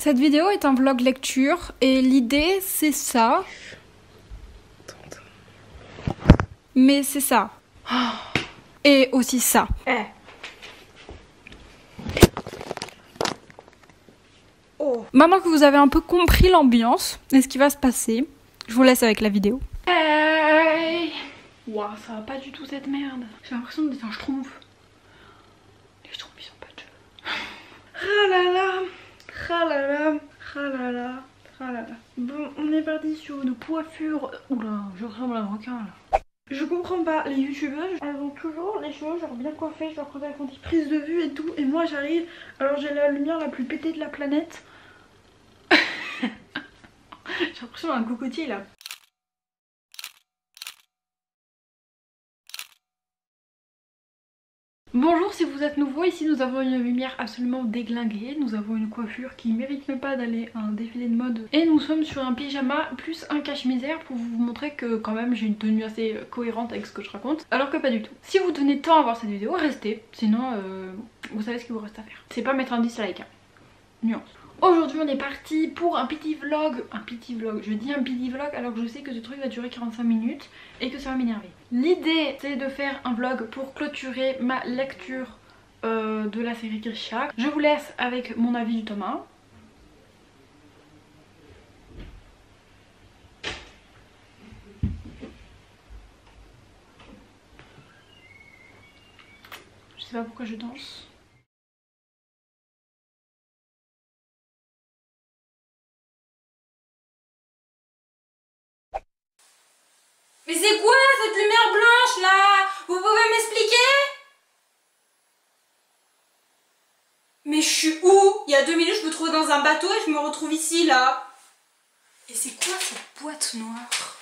Cette vidéo est un vlog lecture et l'idée c'est ça. Mais c'est ça. Et aussi ça. Oh. Maintenant que vous avez un peu compris l'ambiance et ce qui va se passer, je vous laisse avec la vidéo. Hey. Wow, ça va pas du tout cette merde. J'ai l'impression d'être un schtroumpf. Les schtroumpfs ils sont pas de jeu. Ralala, ralala, ralala, ralala. Bon, on est parti sur une coiffure. Oula, je ressemble à un requin là. Je comprends pas, les youtubeuses, elles ont toujours les cheveux genre bien coiffés, genre quand elles font des prises de vue et tout. Et moi j'arrive, alors j'ai la lumière la plus pétée de la planète. J'ai l'impression d'un cocotier là. Bonjour, si vous êtes nouveau, ici nous avons une lumière absolument déglinguée, nous avons une coiffure qui mérite même pas d'aller à un défilé de mode et nous sommes sur un pyjama plus un cache-misère pour vous montrer que quand même j'ai une tenue assez cohérente avec ce que je raconte, alors que pas du tout. Si vous tenez tant à voir cette vidéo, restez, sinon vous savez ce qu'il vous reste à faire. C'est pas mettre un dislike, hein. Nuance. Aujourd'hui on est parti pour un petit vlog, je dis un petit vlog alors que je sais que ce truc va durer 45 minutes et que ça va m'énerver. L'idée c'est de faire un vlog pour clôturer ma lecture de la série Grisha. Je vous laisse avec mon avis du tome 1. Je sais pas pourquoi je danse. Mais c'est quoi cette lumière blanche là? Vous pouvez m'expliquer? Mais je suis où? Il y a 2 minutes je me trouvais dans un bateau et je me retrouve ici là. Et c'est quoi cette boîte noire?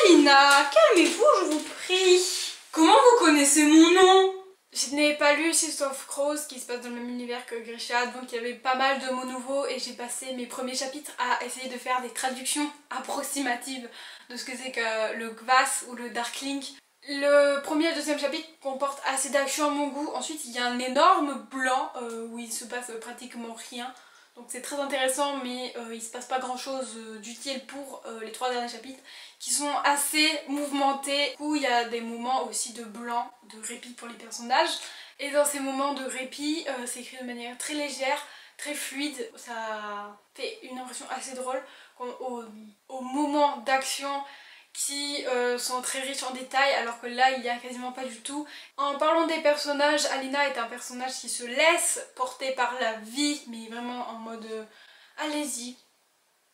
Alina, calmez-vous je vous prie. Comment vous connaissez mon nom? Je n'ai pas lu Six of Crows qui se passe dans le même univers que Grisha, donc il y avait pas mal de mots nouveaux et j'ai passé mes premiers chapitres à essayer de faire des traductions approximatives de ce que c'est que le Gvass ou le Darkling. Le premier et le deuxième chapitre comportent assez d'action à mon goût. Ensuite il y a un énorme blanc où il se passe pratiquement rien. Donc c'est très intéressant mais il se passe pas grand chose d'utile pour les 3 derniers chapitres qui sont assez mouvementés. Du coup il y a des moments aussi de blanc, de répit pour les personnages. Et dans ces moments de répit c'est écrit de manière très légère, très fluide. Ça fait une impression assez drôle au moment d'action qui sont très riches en détails alors que là il n'y a quasiment pas du tout. En parlant des personnages, Alina est un personnage qui se laisse porter par la vie mais vraiment en mode allez-y,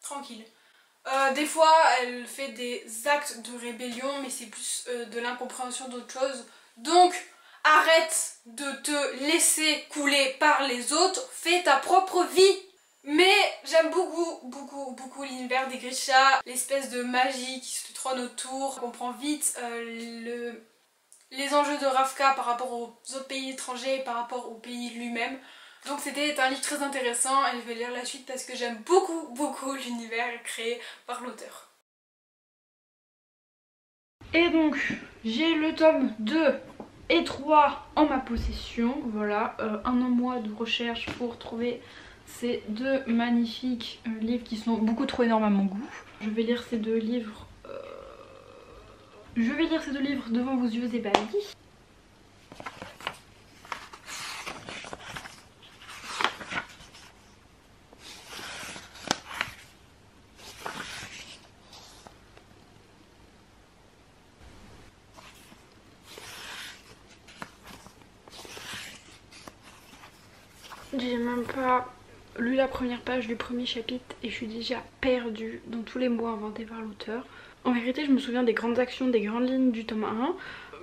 tranquille. Des fois elle fait des actes de rébellion mais c'est plus de l'incompréhension d'autre chose. Donc arrête de te laisser couler par les autres, fais ta propre vie. Mais j'aime beaucoup l'univers des Grisha, l'espèce de magie qui se trône autour. On comprend vite les enjeux de Ravka par rapport aux autres pays étrangers et par rapport au pays lui-même. Donc c'était un livre très intéressant et je vais lire la suite parce que j'aime beaucoup l'univers créé par l'auteur. Et donc j'ai le tome 2 et 3 en ma possession. Voilà, un mois de recherche pour trouver ces 2 magnifiques livres qui sont beaucoup trop énormes à mon goût. Je vais lire ces 2 livres. Devant vos yeux ébahis. J'ai même pas lu la première page du premier chapitre et je suis déjà perdue dans tous les mots inventés par l'auteur. En vérité je me souviens des grandes actions, des grandes lignes du tome 1.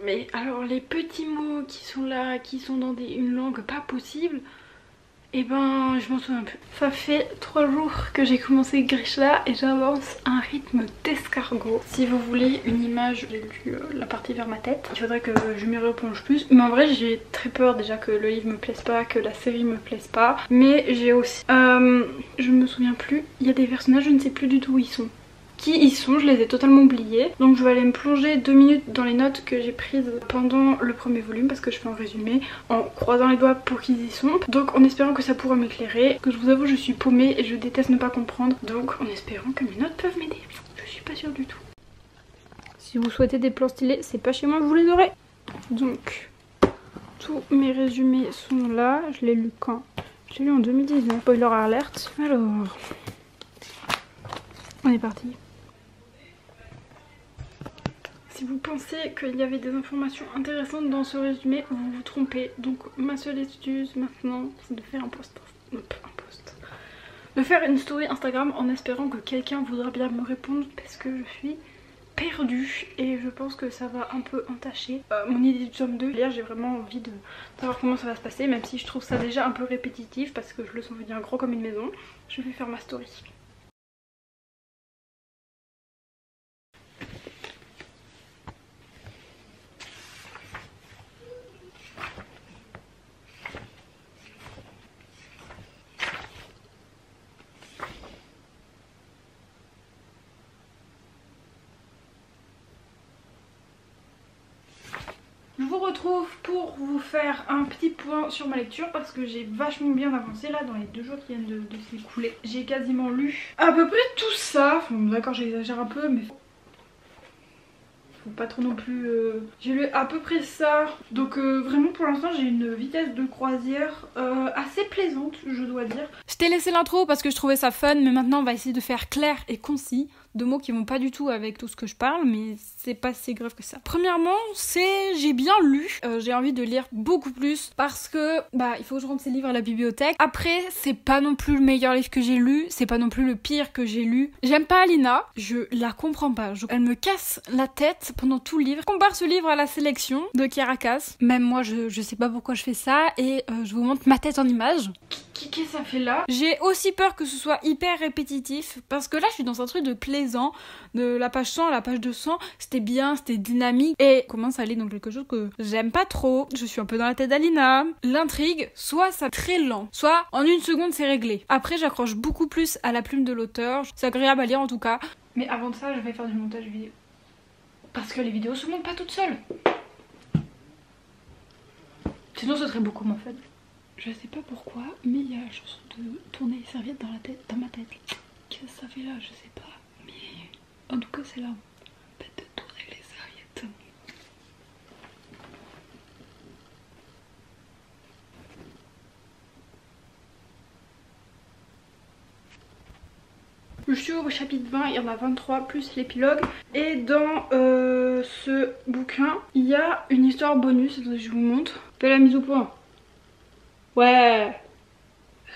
Mais alors les petits mots qui sont là, qui sont dans une langue pas possible, et ben je m'en souviens plus. Ça fait 3 jours que j'ai commencé Grisha et j'avance à un rythme d'escargot. Si vous voulez une image, j'ai lu la partie vers ma tête. Il faudrait que je m'y replonge plus. Mais en vrai j'ai très peur déjà que le livre me plaise pas, que la série me plaise pas. Mais j'ai aussi... je me souviens plus, il y a des personnages, je ne sais plus du tout où ils sont. qui y sont, je les ai totalement oubliés. Donc je vais aller me plonger 2 minutes dans les notes que j'ai prises pendant le premier volume parce que je fais un résumé en croisant les doigts pour qu'ils y sont. Donc en espérant que ça pourra m'éclairer. Que je vous avoue, je suis paumée et je déteste ne pas comprendre. Donc en espérant que mes notes peuvent m'aider. Je suis pas sûre du tout. Si vous souhaitez des plans stylés, c'est pas chez moi que vous les aurez. Donc tous mes résumés sont là. Je l'ai lu quand? Je l'ai lu en 2019. Spoiler alert. Alors, on est parti. Si vous pensez qu'il y avait des informations intéressantes dans ce résumé, vous vous trompez. Donc ma seule excuse maintenant, c'est de faire un post. De faire une story Instagram en espérant que quelqu'un voudra bien me répondre parce que je suis perdue et je pense que ça va un peu entacher mon idée du tome 2. Là j'ai vraiment envie de savoir comment ça va se passer, même si je trouve ça déjà un peu répétitif parce que je le sens venir gros comme une maison. Je vais faire ma story. Je vous retrouve pour vous faire un petit point sur ma lecture parce que j'ai vachement bien avancé là dans les 2 jours qui viennent de s'écouler. J'ai quasiment lu à peu près tout ça. Enfin, d'accord, j'exagère un peu, mais faut pas trop non plus. J'ai lu à peu près ça. Donc vraiment pour l'instant j'ai une vitesse de croisière assez plaisante, je dois dire. Je t'ai laissé l'intro parce que je trouvais ça fun, mais maintenant on va essayer de faire clair et concis. 2 mots qui vont pas du tout avec tout ce que je parle, mais c'est pas si grave que ça. Premièrement, j'ai bien lu. J'ai envie de lire beaucoup plus parce que il faut que je rende ces livres à la bibliothèque. Après, c'est pas non plus le meilleur livre que j'ai lu, c'est pas non plus le pire que j'ai lu. J'aime pas Alina, je la comprends pas. Elle me casse la tête pendant tout le livre. Je compare ce livre à La Sélection de Kierakas. Même moi, je sais pas pourquoi je fais ça et je vous montre ma tête en image. Qu'est-ce que ça fait là? J'ai aussi peur que ce soit hyper répétitif parce que là je suis dans un truc de plaisant, de la page 100 à la page 200, c'était bien, c'était dynamique et commence à aller dans quelque chose que j'aime pas trop. Je suis un peu dans la tête d'Alina. L'intrigue, soit ça très lent, soit en 1 seconde c'est réglé. Après j'accroche beaucoup plus à la plume de l'auteur, c'est agréable à lire en tout cas. Mais avant de ça je vais faire du montage vidéo parce que les vidéos se montent pas toutes seules. Sinon ce serait beaucoup moins fun. Je sais pas pourquoi, mais il y a la chanson de tourner les serviettes dans ma tête. Qu'est-ce que ça fait là? Je sais pas. Mais en tout cas, c'est là. Peut-être de tourner les serviettes. Je suis au chapitre 20, il y en a 23 plus l'épilogue. Et dans ce bouquin, il y a une histoire bonus, je vous montre. Fais la mise au point. Ouais.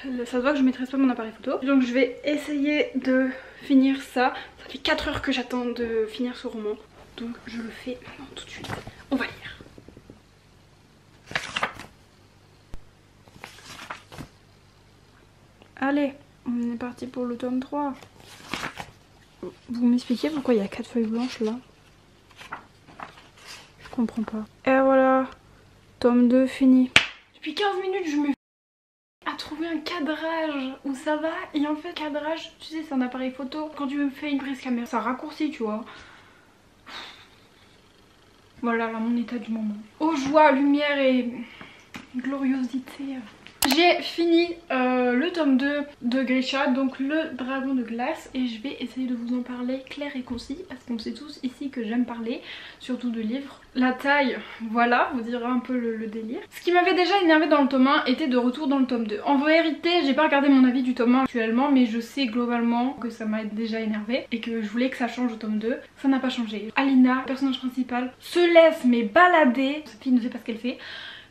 Ça se voit que je maîtrise pas mon appareil photo. Donc je vais essayer de finir ça. Ça fait 4 heures que j'attends de finir ce roman. Donc je le fais maintenant tout de suite. On va lire. Allez, on est parti pour le tome 3. Vous m'expliquez pourquoi il y a 4 feuilles blanches là? Je comprends pas. Et voilà, tome 2 fini. Depuis 15 minutes je me à trouver un cadrage où ça va, et en fait cadrage tu sais c'est un appareil photo, quand tu me fais une prise caméra ça raccourcit tu vois. Voilà là mon état du moment. Oh joie, lumière et gloriosité. J'ai fini le tome 2 de Grisha, donc le dragon de glace, et je vais essayer de vous en parler clair et concis parce qu'on sait tous ici que j'aime parler, surtout de livres. La taille, voilà, vous direz un peu le délire. Ce qui m'avait déjà énervé dans le tome 1 était de retour dans le tome 2. En vérité, j'ai pas regardé mon avis du tome 1 actuellement, mais je sais globalement que ça m'a déjà énervé et que je voulais que ça change au tome 2. Ça n'a pas changé. Alina, personnage principal, se laisse mais balader. Cette fille ne sait pas ce qu'elle fait.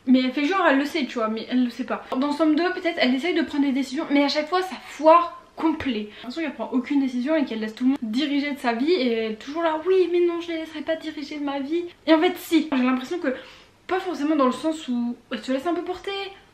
Mais elle fait genre elle le sait tu vois, mais elle le sait pas. Dans Somme 2 peut-être elle essaye de prendre des décisions, mais à chaque fois ça foire complet. J'ai l'impression qu'elle prend aucune décision et qu'elle laisse tout le monde diriger de sa vie et elle est toujours là oui mais non je les laisserai pas diriger de ma vie. Et en fait si, j'ai l'impression que pas forcément dans le sens où elle se laisse un peu porter,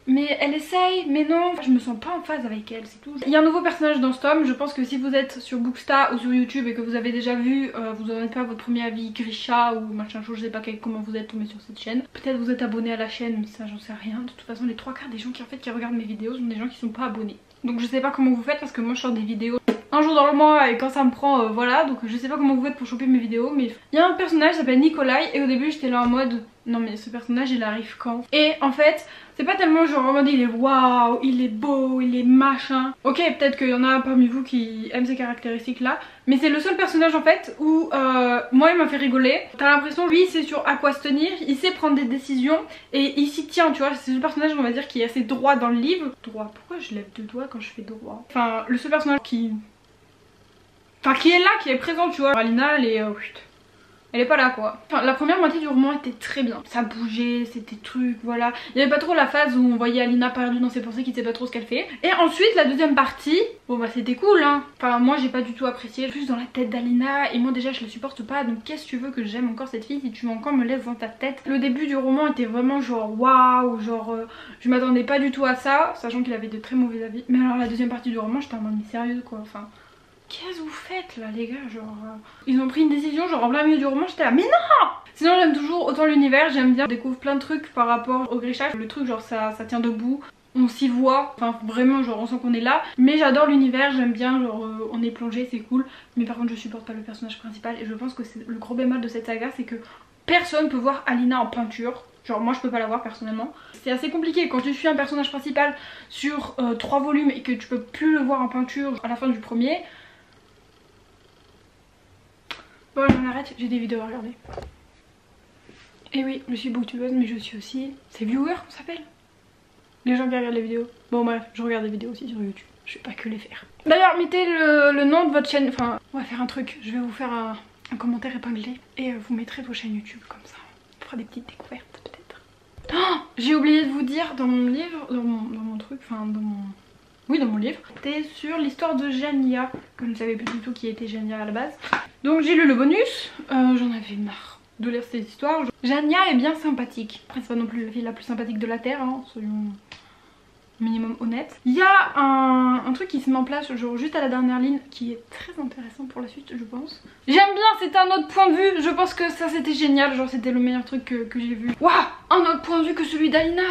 mais elle essaye, mais non, je me sens pas en phase avec elle, c'est tout. Il y a un nouveau personnage dans ce tome, je pense que si vous êtes sur Booksta ou sur YouTube et que vous avez déjà vu, vous en êtes pas à votre premier avis, Grisha ou machin chose, je sais pas comment vous êtes tombé sur cette chaîne. Peut-être vous êtes abonné à la chaîne, mais ça j'en sais rien. De toute façon les 3/4 des gens qui regardent mes vidéos sont des gens qui sont pas abonnés. Donc je sais pas comment vous faites parce que moi je sors des vidéos un jour dans le mois et quand ça me prend voilà, donc je sais pas comment vous faites pour choper mes vidéos, mais il y a un personnage qui s'appelle Nikolai et au début j'étais là en mode non mais ce personnage il arrive quand? Et en fait c'est pas tellement genre en mode il est waouh, il est beau, il est machin. Ok, peut-être qu'il y en a parmi vous qui aiment ces caractéristiques là, mais c'est le seul personnage en fait où moi il m'a fait rigoler. T'as l'impression lui c'est sur à quoi se tenir, il sait prendre des décisions et il s'y tient, tu vois. C'est le personnage on va dire qui est assez droit dans le livre. Droit, pourquoi je lève deux doigts quand je fais droit? Enfin le seul personnage qui... Enfin qui est là, qui est présent, tu vois. Alina elle est pas là quoi. Enfin la première moitié du roman était très bien. Ça bougeait, c'était truc, voilà. Il y avait pas trop la phase où on voyait Alina perdue dans ses pensées qui sait pas trop ce qu'elle fait. Et ensuite la deuxième partie, bon bah c'était cool hein. Enfin moi j'ai pas du tout apprécié, plus dans la tête d'Alina. Et moi déjà je la supporte pas, donc qu'est-ce que tu veux que j'aime encore cette fille si tu encore me laisses dans ta tête. Le début du roman était vraiment genre waouh, genre je m'attendais pas du tout à ça, sachant qu'il avait de très mauvais avis. Mais alors la deuxième partie du roman j'étais en mode mais sérieux quoi, enfin... Qu'est-ce que vous faites là les gars, genre ils ont pris une décision genre en plein milieu du roman, j'étais là mais non. Sinon j'aime toujours autant l'univers, j'aime bien, on découvre plein de trucs par rapport au Grisha. Le truc genre ça tient debout, on s'y voit, enfin vraiment genre on sent qu'on est là. Mais j'adore l'univers, j'aime bien, genre on est plongé, c'est cool. Mais par contre je supporte pas le personnage principal et je pense que c'est le gros bémol de cette saga, c'est que personne peut voir Alina en peinture. Genre moi je peux pas la voir personnellement. C'est assez compliqué quand tu suis un personnage principal sur 3 volumes et que tu peux plus le voir en peinture à la fin du premier. Bon j'en arrête, j'ai des vidéos à regarder. Et oui, je suis booktubeuse mais je suis aussi... C'est viewer qu'on s'appelle? Les gens qui regardent les vidéos. Bon bref, je regarde des vidéos aussi sur YouTube. Je vais pas que les faire. D'ailleurs mettez le nom de votre chaîne. Enfin on va faire un truc. Je vais vous faire un commentaire épinglé. Et vous mettrez vos chaînes YouTube comme ça. On fera des petites découvertes peut-être. Oh, j'ai oublié de vous dire dans mon livre, dans mon truc, enfin dans mon... Oui dans mon livre, c'était sur l'histoire de Jania, que je ne savais plus du tout qui était Jania à la base. Donc j'ai lu le bonus, j'en avais marre de lire ces histoires. Jania est bien sympathique, après c'est pas non plus la fille la plus sympathique de la terre, hein, soyons minimum honnête. Il y a un truc qui se met en place genre juste à la dernière ligne qui est très intéressant pour la suite je pense. J'aime bien, c'était un autre point de vue, je pense que ça c'était génial, genre c'était le meilleur truc que j'ai vu. Waouh, un autre point de vue que celui d'Alina.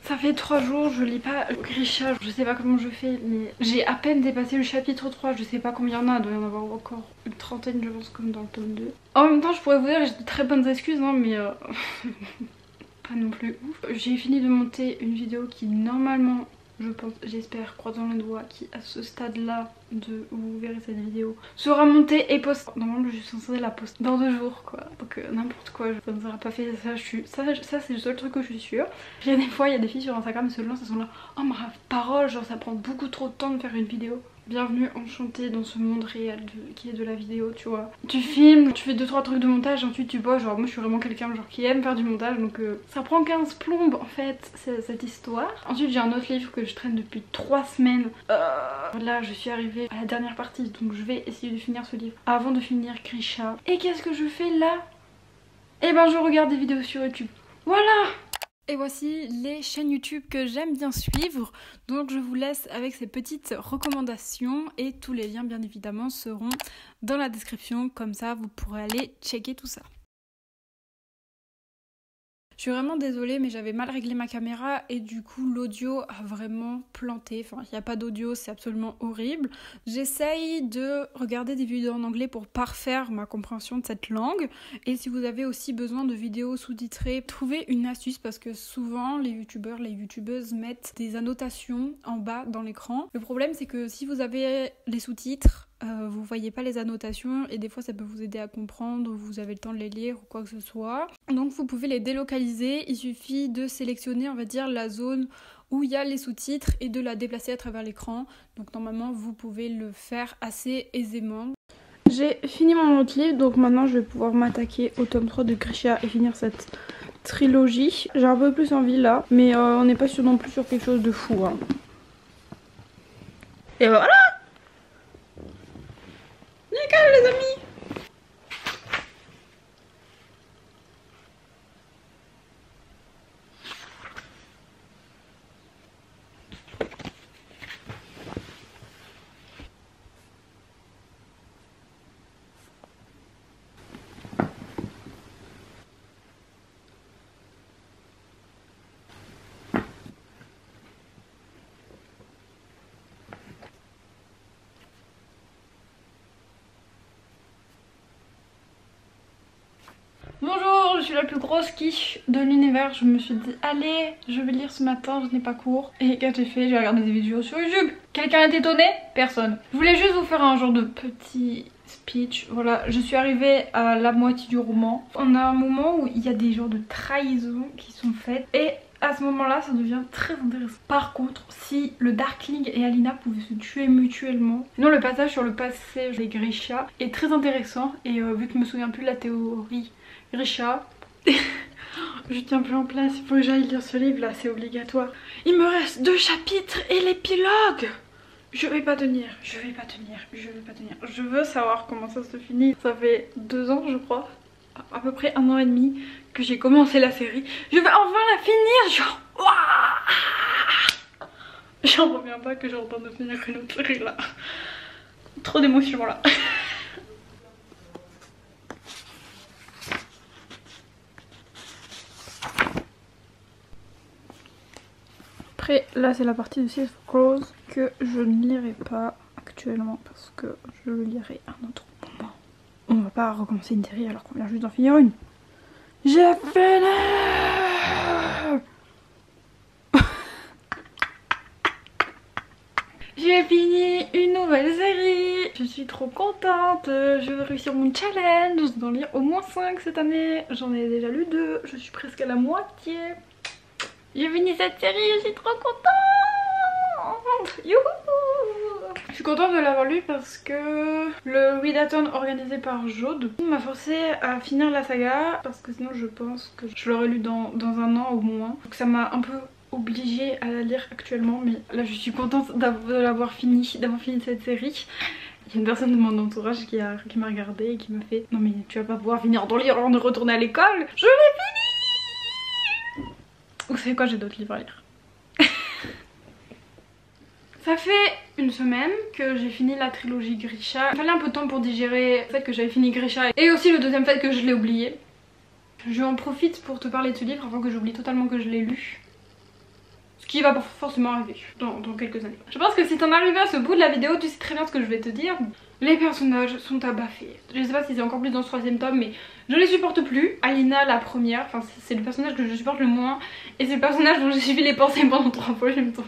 Ça fait 3 jours, je lis pas Grisha, je sais pas comment je fais, mais j'ai à peine dépassé le chapitre 3, je sais pas combien il y en a, il doit y en avoir encore une trentaine je pense comme dans le tome 2. En même temps je pourrais vous dire que j'ai de très bonnes excuses hein, mais pas non plus ouf. J'ai fini de monter une vidéo qui normalement, je pense, j'espère, croisant les doigts, qui à ce stade là de où vous verrez cette vidéo sera montée et postée. Normalement je suis censée la poster dans 2 jours quoi, donc n'importe quoi, ça ne sera pas fait, ça c'est le seul truc que je suis sûre. Il y a des fois, il y a des filles sur Instagram qui se lancent, elles sont là, oh ma parole, genre ça prend beaucoup trop de temps de faire une vidéo. Bienvenue enchantée dans ce monde réel qui est de la vidéo, tu vois. Tu filmes, tu fais 2-3 trucs de montage, ensuite tu bosses, genre moi je suis vraiment quelqu'un genre qui aime faire du montage, donc ça prend 15 plombes en fait cette histoire. Ensuite j'ai un autre livre que je traîne depuis 3 semaines. Là je suis arrivée à la dernière partie, donc je vais essayer de finir ce livre avant de finir Grisha. Et qu'est-ce que je fais là? Eh ben je regarde des vidéos sur YouTube. Voilà! Et voici les chaînes YouTube que j'aime bien suivre, donc je vous laisse avec ces petites recommandations et tous les liens bien évidemment seront dans la description, comme ça vous pourrez aller checker tout ça. Je suis vraiment désolée mais j'avais mal réglé ma caméra et du coup l'audio a vraiment planté, enfin il n'y a pas d'audio, c'est absolument horrible. J'essaye de regarder des vidéos en anglais pour parfaire ma compréhension de cette langue et si vous avez aussi besoin de vidéos sous-titrées, trouvez une astuce parce que souvent les youtubeurs, les youtubeuses mettent des annotations en bas dans l'écran. Le problème c'est que si vous avez les sous-titres, vous voyez pas les annotations et des fois ça peut vous aider à comprendre, vous avez le temps de les lire ou quoi que ce soit. Donc vous pouvez les délocaliser, il suffit de sélectionner on va dire la zone où il y a les sous-titres et de la déplacer à travers l'écran. Donc normalement vous pouvez le faire assez aisément. J'ai fini mon autre livre donc maintenant je vais pouvoir m'attaquer au tome 3 de Grisha et finir cette trilogie. J'ai un peu plus envie là mais on n'est pas sûr non plus sur quelque chose de fou hein. Et voilà! Nickel les amis! suis la plus grosse quiche de l'univers. Je me suis dit allez, je vais lire ce matin, je n'ai pas cours. Et qu'est-ce que j'ai fait? J'ai regardé des vidéos sur YouTube. Quelqu'un est étonné? Personne. Je voulais juste vous faire un genre de petit speech. Voilà, je suis arrivée à la moitié du roman. On a un moment où il y a des genres de trahisons qui sont faites. Et à ce moment là ça devient très intéressant. Par contre, si le Darkling et Alina pouvaient se tuer mutuellement, sinon le passage sur le passé des Grisha est très intéressant. Et vu que je me souviens plus de la théorie Grisha, je tiens plus en place, il faut que j'aille lire ce livre là, c'est obligatoire. Il me reste 2 chapitres et l'épilogue. Je vais pas tenir, je vais pas tenir, je vais pas tenir. Je veux savoir comment ça se finit. Ça fait 2 ans je crois, à peu près 1 an et demi que j'ai commencé la série. Je vais enfin la finir, genre waouh. J'en reviens pas que j'ai en train de finir une autre série là. Trop d'émotions là. Après là c'est la partie de Six of Crows que je ne lirai pas actuellement parce que je le lirai à un autre moment. On va pas recommencer une série alors qu'on vient juste d'en finir une. J'ai fini. J'ai fini une nouvelle série. Je suis trop contente. Je vais réussir mon challenge d'en lire au moins 5 cette année. J'en ai déjà lu 2. Je suis presque à la moitié. J'ai fini cette série, je suis trop contente. Youhou. Je suis contente de l'avoir lu parce que le readathon organisé par Jaude m'a forcé à finir la saga, parce que sinon je pense que je l'aurais lu dans 1 an au moins. Donc ça m'a un peu obligée à la lire actuellement, mais là je suis contente d'avoir fini cette série. Il y a une personne de mon entourage qui m'a regardée et qui m'a fait non mais tu vas pas pouvoir finir ton livre avant de retourner à l'école. Je l'ai fini. Vous savez quoi, j'ai d'autres livres à lire. Ça fait 1 semaine que j'ai fini la trilogie Grisha. Il fallait un peu de temps pour digérer le fait que j'avais fini Grisha et aussi le deuxième fait que je l'ai oublié. Je en profite pour te parler de ce livre avant que j'oublie totalement que je l'ai lu. Ce qui va forcément arriver dans quelques années. Je pense que si t'en arrives à ce bout de la vidéo, tu sais très bien ce que je vais te dire. Les personnages sont à baffer. Je sais pas si c'est encore plus dans ce 3e tome, mais je les supporte plus. Alina la première, enfin c'est le personnage que je supporte le moins. Et c'est le personnage dont j'ai suivi les pensées pendant 3 fois, je me sens.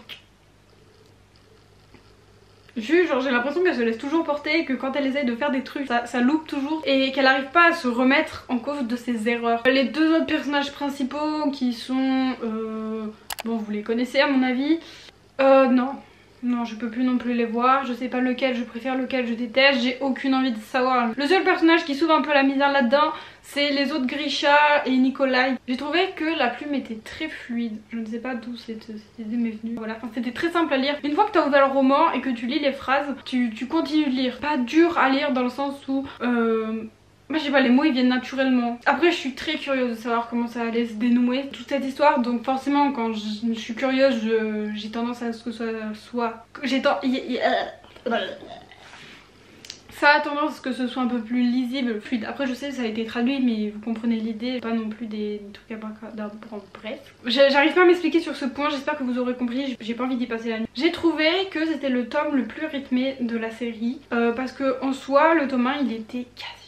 Genre j'ai l'impression qu'elle se laisse toujours porter et que quand elle essaye de faire des trucs ça loupe toujours et qu'elle n'arrive pas à se remettre en cause de ses erreurs. Les 2 autres personnages principaux qui sont bon vous les connaissez à mon avis. Non je peux plus non plus les voir, je sais pas lequel je préfère, lequel je déteste, j'ai aucune envie de savoir. Le seul personnage qui s'ouvre un peu la misère là-dedans c'est les autres Grisha et Nikolai. J'ai trouvé que la plume était très fluide, je ne sais pas d'où cette idée m'est venue. Voilà, enfin, c'était très simple à lire. Une fois que tu as ouvert le roman et que tu lis les phrases, tu continues de lire. Pas dur à lire dans le sens où moi je sais pas, les mots ils viennent naturellement. Après je suis très curieuse de savoir comment ça allait se dénouer toute cette histoire, donc forcément quand je suis curieuse j'ai tendance à ce que ça soit... Ça a tendance à ce que ce soit un peu plus lisible, fluide. Après je sais que ça a été traduit mais vous comprenez l'idée, pas non plus des trucs à bref. J'arrive pas à m'expliquer sur ce point, j'espère que vous aurez compris, j'ai pas envie d'y passer la nuit. J'ai trouvé que c'était le tome le plus rythmé de la série, parce que en soi le tome 1 il était quasiment...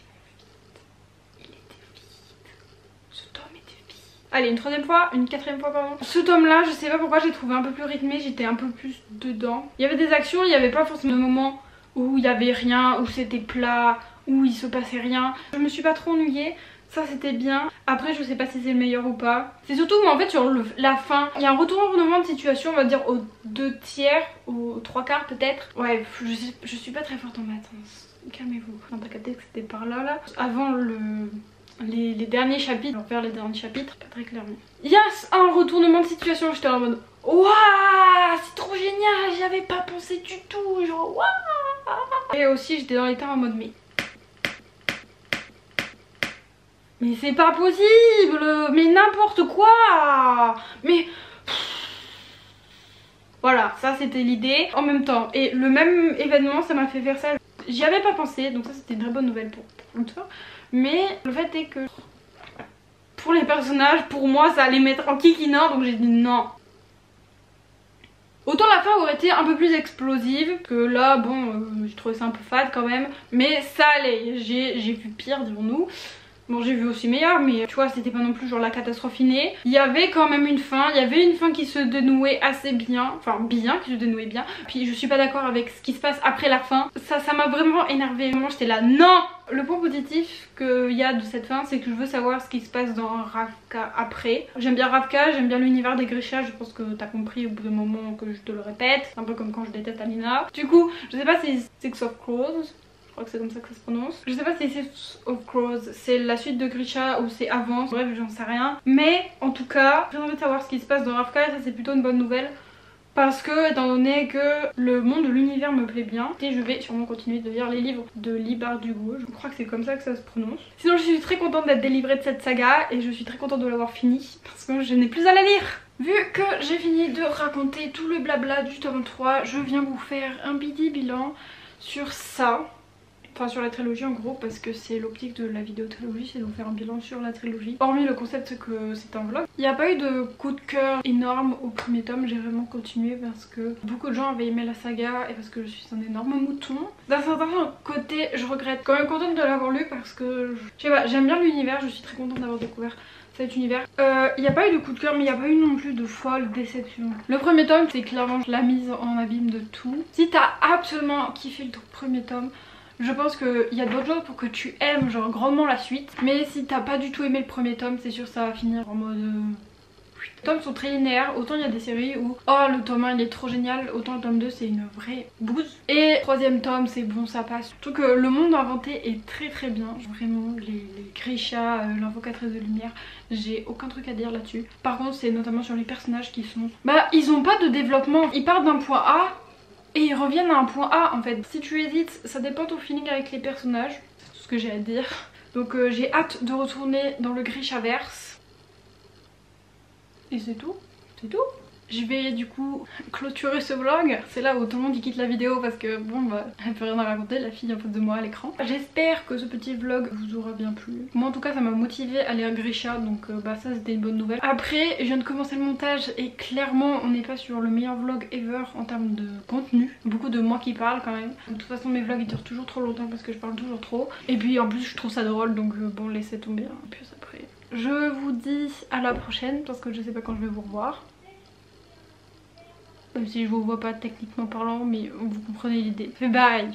Allez, une 3e fois, une 4e fois pardon. Ce tome là, je sais pas pourquoi j'ai trouvé un peu plus rythmé, j'étais un peu plus dedans. Il y avait des actions, il n'y avait pas forcément de moments où il y avait rien, où c'était plat, où il se passait rien. Je me suis pas trop ennuyée, ça c'était bien. Après je sais pas si c'est le meilleur ou pas. C'est surtout en fait sur la fin, il y a un retournement de situation, on va dire aux 2/3, aux 3/4 peut-être. Ouais, je suis pas très forte en maths, hein. Calmez-vous. On a capté que c'était par là. Avant les derniers chapitres, vers les derniers chapitres, pas très clairement. Il y a un retournement de situation, j'étais en mode waouh, c'est trop génial, j'y avais pas pensé du tout, genre waouh. Et aussi j'étais dans l'état en mode mais c'est pas possible, mais n'importe quoi, mais voilà, ça c'était l'idée. En même temps, et le même événement ça m'a fait faire ça, j'y avais pas pensé, donc ça c'était une très bonne nouvelle pour l'auteur. Mais le fait est que pour les personnages, pour moi ça allait mettre en kikinant, donc j'ai dit non. Autant la fin aurait été un peu plus explosive, que là bon j'ai trouvé ça un peu fade quand même, mais ça allait, j'ai vu pire dirons-nous. Bon, j'ai vu aussi meilleur, mais tu vois, c'était pas non plus genre la catastrophe innée. Il y avait quand même une fin, il y avait une fin qui se dénouait assez bien, enfin bien, qui se dénouait bien. Puis je suis pas d'accord avec ce qui se passe après la fin. Ça m'a vraiment énervée. Vraiment, j'étais là, non! Le point positif qu'il y a de cette fin, c'est que je veux savoir ce qui se passe dans Ravka après. J'aime bien Ravka, j'aime bien l'univers des Grisha, je pense que t'as compris au bout d'un moment que je te le répète. C'est un peu comme quand je déteste Alina. Du coup, je sais pas si Six of Crows, je crois que c'est comme ça que ça se prononce. Je sais pas si Six of Crows c'est la suite de Grisha ou c'est avant, bref j'en sais rien. Mais en tout cas, j'ai envie de savoir ce qui se passe dans Ravka et ça c'est plutôt une bonne nouvelle. Parce que étant donné que le monde de l'univers me plaît bien, et je vais sûrement continuer de lire les livres de Leigh Bardugo, je crois que c'est comme ça que ça se prononce. Sinon je suis très contente d'être délivrée de cette saga et je suis très contente de l'avoir finie parce que je n'ai plus à la lire. Vu que j'ai fini de raconter tout le blabla du tome 3, je viens vous faire un petit bilan sur ça. Enfin sur la trilogie en gros, parce que c'est l'optique de la vidéo trilogie, c'est de vous faire un bilan sur la trilogie. Hormis le concept que c'est un vlog. Il n'y a pas eu de coup de cœur énorme au premier tome, j'ai vraiment continué parce que beaucoup de gens avaient aimé la saga et parce que je suis un énorme mouton. D'un certain côté je regrette, quand même contente de l'avoir lu parce que je sais pas, j'aime bien l'univers, je suis très contente d'avoir découvert cet univers. Il n'y a pas eu de coup de cœur mais il n'y a pas eu non plus de folle déception. Le premier tome c'est clairement la mise en abîme de tout. Si t'as absolument kiffé le premier tome, je pense qu'il y a d'autres choses pour que tu aimes genre grandement la suite. Mais si t'as pas du tout aimé le premier tome, c'est sûr que ça va finir en mode... Les tomes sont très linéaires, autant il y a des séries où oh le tome 1 il est trop génial, autant le tome 2 c'est une vraie bouse. Et le troisième tome c'est bon ça passe. Surtout que le monde inventé est très très bien, vraiment les Grisha, l'invocatrice de lumière, j'ai aucun truc à dire là-dessus. Par contre c'est notamment sur les personnages qui sont... Bah ils ont pas de développement, ils partent d'un point A et ils reviennent à un point A en fait. Si tu hésites, ça dépend de ton feeling avec les personnages. C'est tout ce que j'ai à dire. Donc j'ai hâte de retourner dans le Grishaverse. Et c'est tout. C'est tout. Je vais du coup clôturer ce vlog. C'est là où tout le monde y quitte la vidéo parce que bon bah elle peut rien à raconter, la fille en face de moi à l'écran. J'espère que ce petit vlog vous aura bien plu. Moi en tout cas ça m'a motivée à lire Grisha, donc bah ça c'était une bonne nouvelle. Après je viens de commencer le montage et clairement on n'est pas sur le meilleur vlog ever en termes de contenu. Beaucoup de moi qui parle quand même. De toute façon mes vlogs ils durent toujours trop longtemps parce que je parle toujours trop. Et puis en plus je trouve ça drôle donc bon laissez tomber un peu après. Je vous dis à la prochaine parce que je sais pas quand je vais vous revoir. Même si je vous vois pas techniquement parlant, mais vous comprenez l'idée. Bye bye.